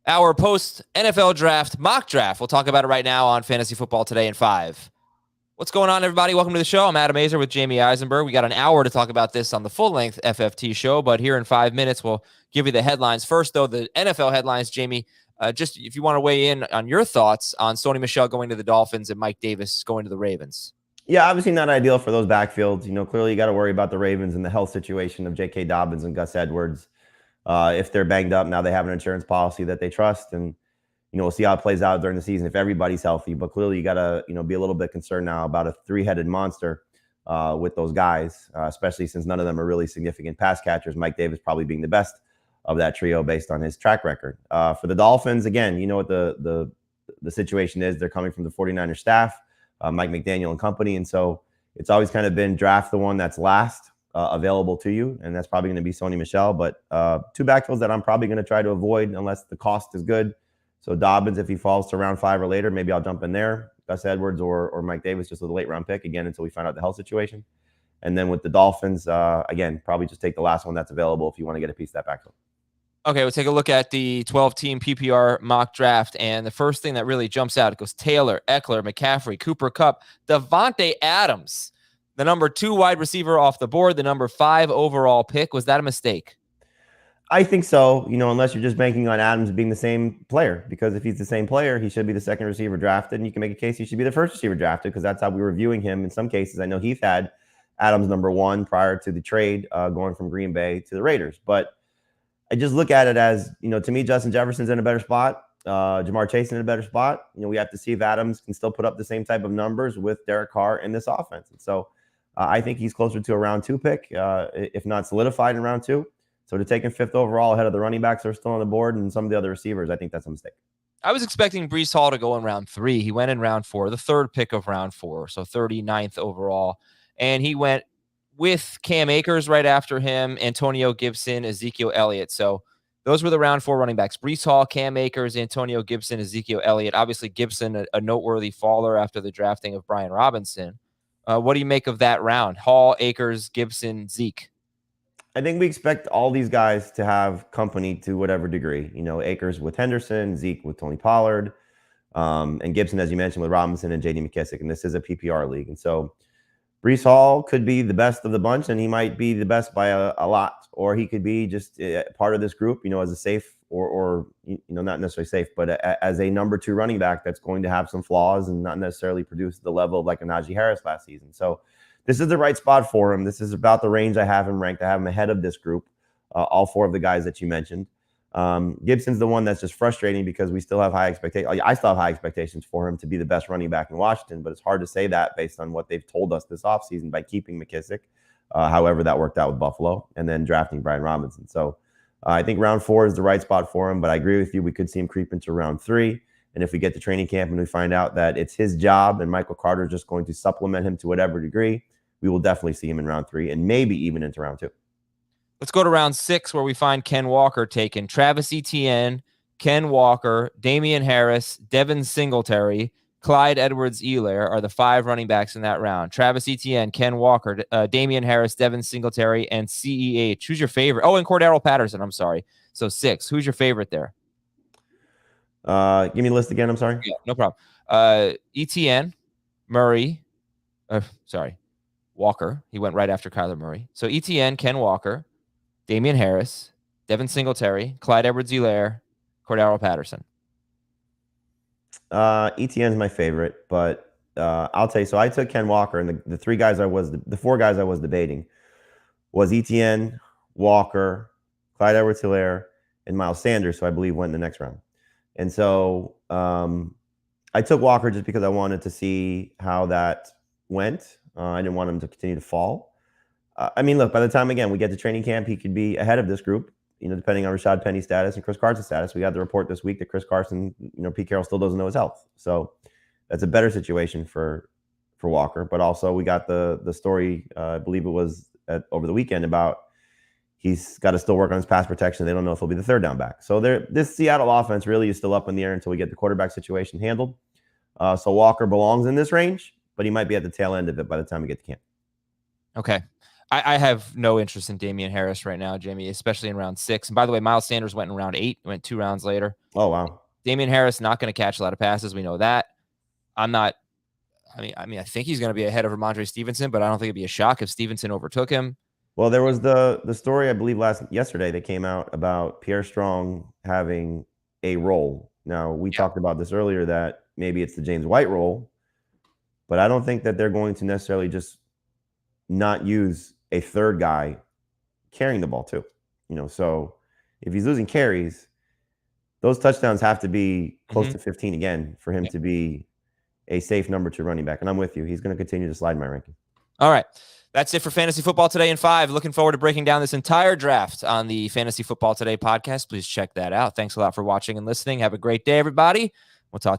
Our post NFL draft mock draft. We'll talk about it right now on Fantasy Football Today in 5. What's going on, everybody? Welcome to the show. I'm Adam Azer with Jamie Eisenberg. We got an hour to talk about this on the full-length FFT show, but here in 5 minutes, we'll give you the headlines. First, though, the NFL headlines, Jamie, just if you want to weigh in on your thoughts on Sony Michel going to the Dolphins and Mike Davis going to the Ravens. Yeah, obviously not ideal for those backfields. Clearly you got to worry about the Ravens and the health situation of J.K. Dobbins and Gus Edwards. If they're banged up, now they have an insurance policy that they trust, and we'll see how it plays out during the season if everybody's healthy. But clearly you got to be a little bit concerned now about a three-headed monster with those guys, especially since none of them are really significant pass catchers. Mike Davis probably being the best of that trio based on his track record. For the Dolphins, again, you know what the situation is. They're coming from the 49ers staff. Mike McDaniel and company. And so it's always kind of been draft the one that's last available to you. And that's probably going to be Sony Michel. But two backfields that I'm probably going to try to avoid unless the cost is good. So Dobbins, if he falls to round 5 or later, maybe I'll jump in there. Gus Edwards or Mike Davis, just with a late round pick again until we find out the health situation. And then with the Dolphins, again, probably just take the last one that's available if you want to get a piece of that backfield. Okay, we'll take a look at the 12-team PPR mock draft, and the first thing that really jumps out, it goes Taylor, Eckler, McCaffrey, Cooper Kupp, Devontae Adams, the number 2 wide receiver off the board, the number 5 overall pick. Was that a mistake? I think so, unless you're just banking on Adams being the same player, because if he's the same player, he should be the second receiver drafted, and you can make a case he should be the first receiver drafted because that's how we were viewing him in some cases. I know Heath had Adams number 1 prior to the trade going from Green Bay to the Raiders, but I just look at it as, to me, Justin Jefferson's in a better spot. Jamar Chase in a better spot. We have to see if Adams can still put up the same type of numbers with Derek Carr in this offense. And so I think he's closer to a round 2 pick, if not solidified in round 2. So to take him 5th overall ahead of the running backs that are still on the board and some of the other receivers, I think that's a mistake. I was expecting Breece Hall to go in round 3. He went in round 4, the 3rd pick of round 4, so 39th overall. And he went with Cam Akers right after him, Antonio Gibson, Ezekiel Elliott. So those were the round 4 running backs. Breece Hall, Cam Akers, Antonio Gibson, Ezekiel Elliott. Obviously, Gibson, a noteworthy faller after the drafting of Brian Robinson. What do you make of that round? Hall, Akers, Gibson, Zeke. I think we expect all these guys to have company to whatever degree. Akers with Henderson, Zeke with Tony Pollard, and Gibson, as you mentioned, with Robinson and J.D. McKissick. And this is a PPR league. And so Breece Hall could be the best of the bunch, and he might be the best by a lot, or he could be just part of this group, as a safe or not necessarily safe, but as a number 2 running back that's going to have some flaws and not necessarily produce the level of like a Najee Harris last season. So this is the right spot for him. This is about the range I have him ranked. I have him ahead of this group, all 4 of the guys that you mentioned. Gibson's the one that's just frustrating because we still have high expectations. I still have high expectations for him to be the best running back in Washington, but it's hard to say that based on what they've told us this offseason by keeping McKissick, however that worked out with Buffalo, and then drafting Brian Robinson. So I think round 4 is the right spot for him, but I agree with you. We could see him creep into round 3. And if we get to training camp and we find out that it's his job and Michael Carter is just going to supplement him to whatever degree, we will definitely see him in round 3 and maybe even into round 2. Let's go to round 6 where we find Ken Walker taken. Travis Etienne, Ken Walker, Damian Harris, Devin Singletary, Clyde Edwards-Helaire are the 5 running backs in that round. Travis Etienne, Ken Walker, Damian Harris, Devin Singletary, and CEH. Who's your favorite? Oh, and Cordero Patterson. I'm sorry. So 6. Who's your favorite there? Give me the list again. I'm sorry. Yeah, no problem. Etienne, Murray. Walker. He went right after Kyler Murray. So Etienne, Ken Walker, Damian Harris, Devin Singletary, Clyde Edwards-Helaire, Cordero Patterson. Etienne's my favorite, but I'll tell you. So I took Ken Walker, and the 4 guys I was debating was Etienne, Walker, Clyde Edwards-Helaire, and Miles Sanders, who I believe went in the next round. And so I took Walker just because I wanted to see how that went. I didn't want him to continue to fall. Look, by the time, again, we get to training camp, he could be ahead of this group, depending on Rashad Penny's status and Chris Carson's status. We got the report this week that Chris Carson, Pete Carroll still doesn't know his health. So that's a better situation for Walker. But also we got the story, I believe it was over the weekend, about he's got to still work on his pass protection. They don't know if he'll be the 3rd down back. So this Seattle offense really is still up in the air until we get the quarterback situation handled. So Walker belongs in this range, but he might be at the tail end of it by the time we get to camp. Okay. I have no interest in Damian Harris right now, Jamie, especially in round 6. And by the way, Miles Sanders went in round 8, went 2 rounds later. Oh, wow. Damian Harris not going to catch a lot of passes. We know that. I'm not. I mean, I think he's going to be ahead of Ramondre Stevenson, but I don't think it'd be a shock if Stevenson overtook him. Well, there was the story, I believe, yesterday that came out about Pierre Strong having a role. Now, we talked about this earlier that maybe it's the James White role, but I don't think that they're going to necessarily just not use a third guy carrying the ball too. So if he's losing carries, those touchdowns have to be close to 15 again for him to be a safe number 2 running back. And I'm with you. He's going to continue to slide in my ranking. All right. That's it for Fantasy Football Today in 5. Looking forward to breaking down this entire draft on the Fantasy Football Today podcast. Please check that out. Thanks a lot for watching and listening. Have a great day, everybody. We'll talk to you.